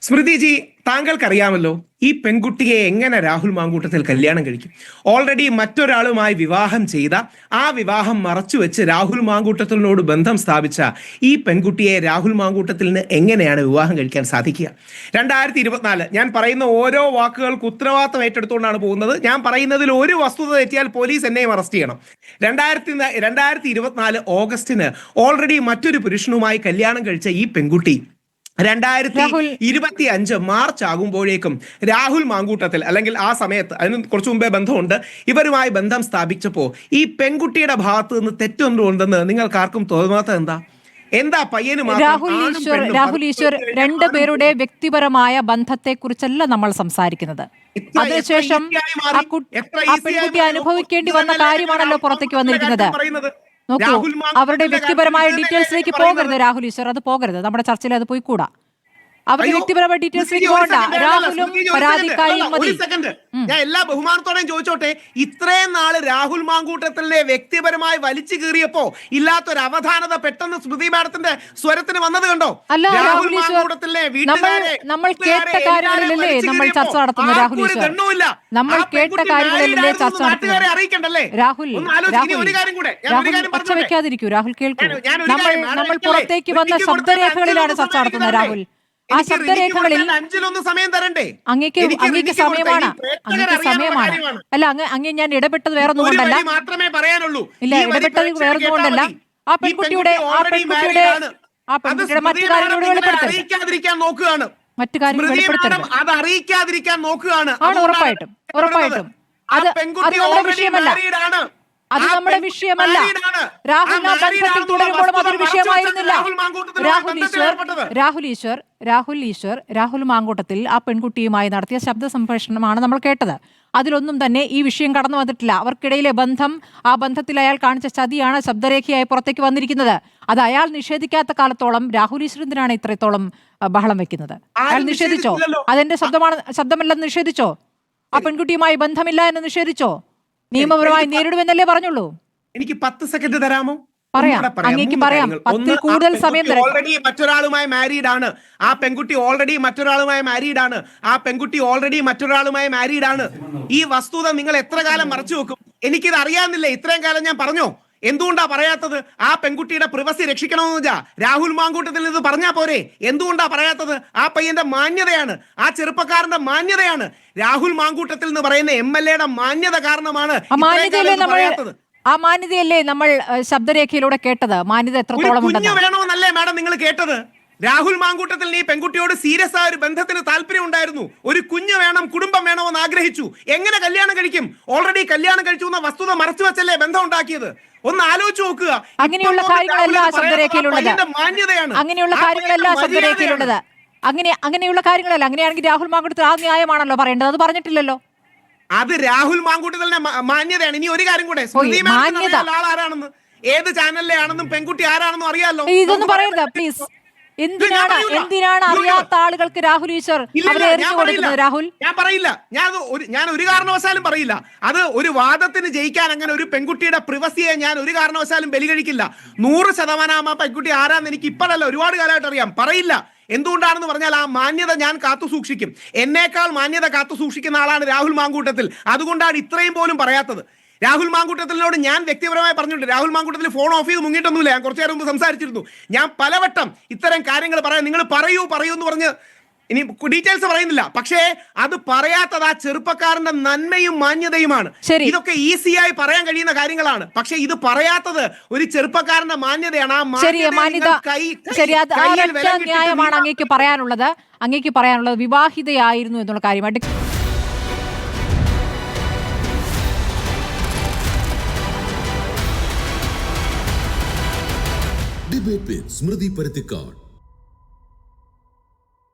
സ്മൃതിജി, താങ്കൾക്കറിയാമല്ലോ ഈ പെൺകുട്ടിയെ എങ്ങനെ രാഹുൽ മാങ്കൂട്ടത്തിൽ കല്യാണം കഴിക്കും. ഓൾറെഡി മറ്റൊരാളുമായി വിവാഹം ചെയ്ത ആ വിവാഹം മറച്ചുവെച്ച് രാഹുൽ മാങ്കൂട്ടത്തിനോട് ബന്ധം സ്ഥാപിച്ച ഈ പെൺകുട്ടിയെ രാഹുൽ മാങ്കൂട്ടത്തിന് എങ്ങനെയാണ് വിവാഹം കഴിക്കാൻ സാധിക്കുക? 2024 ഞാൻ പറയുന്ന ഓരോ വാക്കുകൾക്ക് ഉത്തരവാദിത്തം ഏറ്റെടുത്തുകൊണ്ടാണ് പോകുന്നത്. ഞാൻ പറയുന്നതിൽ ഒരു വസ്തുത തെറ്റിയാൽ പോലീസ് എന്നെയും അറസ്റ്റ് ചെയ്യണം. 2024 ഓഗസ്റ്റിന് ഓൾറെഡി മറ്റൊരു പുരുഷനുമായി കല്യാണം കഴിച്ച ഈ പെൺകുട്ടി 2025 മാർച്ച് ആകുമ്പോഴേക്കും രാഹുൽ മാങ്കൂട്ടത്തിൽ, അല്ലെങ്കിൽ ആ സമയത്ത് അതിന് കുറച്ചു മുമ്പേ ബന്ധമുണ്ട്, ഇവരുമായി ബന്ധം സ്ഥാപിച്ചപ്പോൾ ഈ പെൺകുട്ടിയുടെ ഭാഗത്ത് നിന്ന് തെറ്റൊന്നുണ്ടെന്ന് നിങ്ങൾക്ക് ആർക്കും തോന്നാത്ത എന്താ പയ്യന് രാഹുൽ ഈശ്വർ രണ്ടുപേരുടെ വ്യക്തിപരമായ ബന്ധത്തെ കുറിച്ചല്ല നമ്മൾ സംസാരിക്കുന്നത്. അതിനുശേഷം ആ പെൺകുട്ടി അനുഭവിക്കേണ്ടി വന്ന കാര്യമാണല്ലോ പുറത്തേക്ക് വന്നിരിക്കുന്നത്. നോക്കൂ, അവരുടെ വ്യക്തിപരമായ ഡീറ്റെയിൽസിലേക്ക് പോകരുത് രാഹുൽ ഈശ്വർ, അത് പോകരുത്. നമ്മുടെ ചർച്ചയിൽ അത് പോയി കൂടാ. അവരുടെ വ്യക്തിപരമായ ഡീറ്റെയിൽസിലേക്ക് പോകണ്ട. രാഹുലും പരാതിക്കാരിയും മതി. ഞാൻ എല്ലാ ബഹുമാനത്തോടെയും ചോദിച്ചോട്ടെ, ഇത്രയും നാള് രാഹുൽ മാങ്കൂട്ടത്തിലെ വ്യക്തിപരമായി വലിച്ചു കീറിയപ്പോ ഇല്ലാത്തൊരു അവധാനത പെട്ടെന്ന് സ്മൃതി മാഡത്തിന്റെ സ്വരത്തിന് വന്നത് കണ്ടോ? അല്ല രാഹുൽ ഈശ്വർ, നമ്മൾ കേട്ട കാര്യങ്ങളിലല്ലേ നമ്മൾ ചർച്ച നടത്തുന്നത്? രാഹുൽ ഈശ്വർ, നമ്മൾ കേട്ട കാര്യങ്ങളിലല്ലേ ചർച്ച നടത്തുന്നത്? അറിയിക്കണ്ടല്ലേ രാഹുൽ? രാഹുൽ ഒച്ച വെക്കാതിരിക്കൂ. രാഹുൽ കേൾക്കൂ. നമ്മൾ പുറത്തേക്ക് വന്ന ശബ്ദരേഖകളിലാണ് ചർച്ച നടത്തുന്നത്. രാഹുൽ, ആ ശബ്ദരേഖകളിൽ അങ്ങേക്ക് സമയമാണ്. അല്ല, അങ്ങ് ഞാൻ ഇടപെട്ടത് വേറൊന്നും കൊണ്ടല്ല. ഇല്ല, ഇടപെട്ടത് വേറൊന്നും കൊണ്ടല്ല. ആ പെൺകുട്ടിയുടെ മറ്റു കാര്യങ്ങളോട് വെളിപ്പെടുത്തരുത്. മറ്റു കാര്യങ്ങൾ വെളിപ്പെടുത്തരുത്. ആണ്, ഉറപ്പായിട്ടും. അത് നമ്മുടെ വിഷയമല്ല. അത് നമ്മുടെ വിഷയമല്ല. രാഹുൽ ആ ബന്ധത്തിൽ തുടരുമ്പോഴും അതൊരു വിഷയമായിരുന്നില്ല. രാഹുൽ ഈശ്വർ രാഹുൽ മാങ്കൂട്ടത്തിൽ ആ പെൺകുട്ടിയുമായി നടത്തിയ ശബ്ദ സംഭാഷണമാണ് നമ്മൾ കേട്ടത്. അതിലൊന്നും തന്നെ ഈ വിഷയം കടന്നു വന്നിട്ടില്ല. അവർക്കിടയിലെ ബന്ധം, ആ ബന്ധത്തിൽ അയാൾ കാണിച്ച ചതിയാണ് ശബ്ദരേഖയായി പുറത്തേക്ക് വന്നിരിക്കുന്നത്. അത് അയാൾ നിഷേധിക്കാത്ത കാലത്തോളം രാഹുൽ ഈശ്വരത്തിനാണ് ഇത്രത്തോളം ബഹളം വെക്കുന്നത്. അയാൾ നിഷേധിച്ചോ? അതെന്റെ ശബ്ദമല്ലെന്ന് നിഷേധിച്ചോ? ആ പെൺകുട്ടിയുമായി ബന്ധമില്ല എന്ന് നിഷേധിച്ചോ? നിയമപരമായി നേരിടുമെന്നല്ലേ പറഞ്ഞുള്ളൂ. എനിക്ക് 10 സെക്കൻഡ് തരാമോ? പറയാം, അങ്ങേക്ക് പറയാം. 10 കൂടുതൽ സമയം ഓൾറെഡി മറ്റൊരാളുമായി മാരീഡ് ആണ് ആ പെൺകുട്ടി. ഓൾറെഡി മറ്റൊരാളുമായി മാരീഡ് ആണ്. ഈ വസ്തുത നിങ്ങൾ എത്ര കാലം മറച്ചു വെക്കും? എനിക്കിത് അറിയാന്നില്ല. ഇത്രയും കാലം ഞാൻ പറഞ്ഞോ? എന്തുകൊണ്ടാ പറയാത്തത്? ആ പെൺകുട്ടിയുടെ പ്രിവസി രക്ഷിക്കണമെന്ന് വെച്ചാ രാഹുൽ മാങ്കൂട്ടത്തിൽ ഇത് പറഞ്ഞാ പോരെ? എന്തുകൊണ്ടാ പറയാത്തത്? ആ പയ്യന്റെ മാന്യതയാണ്, ആ ചെറുപ്പക്കാരന്റെ മാന്യതയാണ്. രാഹുൽ മാങ്കൂട്ടത്തിൽ എന്ന് പറയുന്ന MLA യുടെ മാന്യത കാരണമാണ് പറയാത്തത്. ആ മാന്യതയല്ലേ നമ്മൾ ശബ്ദരേഖയിലൂടെ കേട്ടത്? മാന്യത എത്രത്തോളം വേണമെന്നല്ലേ മാഡം നിങ്ങൾ കേട്ടത്? രാഹുൽ മാങ്കൂട്ടത്തിൽ ഈ പെൺകുട്ടിയോട് സീരിയസ് ആയ ഒരു ബന്ധത്തിന് താല്പര്യം ഉണ്ടായിരുന്നു. ഒരു കുഞ്ഞ് വേണം, കുടുംബം വേണമെന്ന് ആഗ്രഹിച്ചു. എങ്ങനെ കല്യാണം കഴിക്കും? ഓൾറെഡി കല്യാണം കഴിച്ചു എന്ന വസ്തുത മറച്ചു വെച്ചല്ലേ ബന്ധം ഉണ്ടാക്കിയത്? ഒന്ന് ആലോചിച്ച് നോക്കുക. അങ്ങനെയുള്ള കാര്യങ്ങളല്ല ശബ്ദരേഖയിലുള്ളത്. അങ്ങനെയുള്ള കാര്യങ്ങളല്ല ശബ്ദരേഖയിലുള്ളത്. അങ്ങനെയുള്ള കാര്യങ്ങളല്ല. അങ്ങനെയാണെങ്കിൽ രാഹുൽ മാങ്കൂട്ടത്തിൽ ആ ന്യായമാണല്ലോ പറയേണ്ടത്. അത് പറഞ്ഞിട്ടില്ലല്ലോ. അത് രാഹുൽ മാങ്കൂട്ടത്തിലെ മാന്യതയാണ്. ഇനി ഒരു കാര്യം കൂടെ, ആളാരാണെന്ന്, ഏത് ചാനലിലെ ആണെന്നും പെൺകുട്ടി ആരാണെന്നും അറിയാലോ. ഇതൊന്നും പറയരുത് പ്ലീസ്. എന്തിനാണ് അറിയാത്ത ആളുകൾക്ക് രാഹുൽ ഈശ്വർ രാഹുൽ? ഞാൻ പറയില്ല. ഞാൻ ഒരു കാരണവശാലും പറയില്ല. അത് ഒരു വാദത്തിന് ജയിക്കാൻ അങ്ങനെ ഒരു പെൺകുട്ടിയുടെ പ്രിവസിയെ ഞാൻ ഒരു കാരണവശാലും ബലികഴിക്കില്ല. 100% ആ പെൺകുട്ടി ആരാന്ന് എനിക്ക് ഇപ്പോഴല്ല, ഒരുപാട് കാലമായിട്ട് അറിയാം. പറയില്ല. എന്തുകൊണ്ടാണെന്ന് പറഞ്ഞാൽ ആ മാന്യത ഞാൻ കാത്തു സൂക്ഷിക്കും. എന്നേക്കാൾ മാന്യത കാത്തു സൂക്ഷിക്കുന്ന ആളാണ് രാഹുൽ മാങ്കൂട്ടത്തിൽ. അതുകൊണ്ടാണ് ഇത്രയും പോലും പറയാത്തത്. രാഹുൽ മാങ്കൂട്ടത്തിനോട് ഞാൻ വ്യക്തിപരമായി പറഞ്ഞിട്ടുണ്ട്. രാഹുൽ മാങ്കൂട്ടത്തിൽ ഫോൺ ഓഫ് ചെയ്ത് മുങ്ങിയിട്ടൊന്നുമില്ല. ഞാൻ കുറച്ചു നേരം മുമ്പ് സംസാരിച്ചിരുന്നു. ഞാൻ പലവട്ടം ഇത്തരം കാര്യങ്ങൾ പറയാം, നിങ്ങൾ പറയൂ എന്ന് പറഞ്ഞ് ഇനി ഡീറ്റെയിൽസ് പറയുന്നില്ല. പക്ഷേ അത് പറയാത്തത് ആ ചെറുപ്പക്കാരന്റെ നന്മയും മാന്യതയുമാണ്. ഇതൊക്കെ ഈസിയായി പറയാൻ കഴിയുന്ന കാര്യങ്ങളാണ്. പക്ഷെ ഇത് പറയാത്തത് ഒരു ചെറുപ്പക്കാരന്റെ മാന്യതയാണ്. ആ ന്യായമാണ് അങ്ങേക്ക് പറയാനുള്ളത്. വിവാഹിതയായിരുന്നു എന്നുള്ള കാര്യമായിട്ട് ഡിബേറ്റ് വിത്ത് സ്മൃതി പരുത്തിക്കാട്.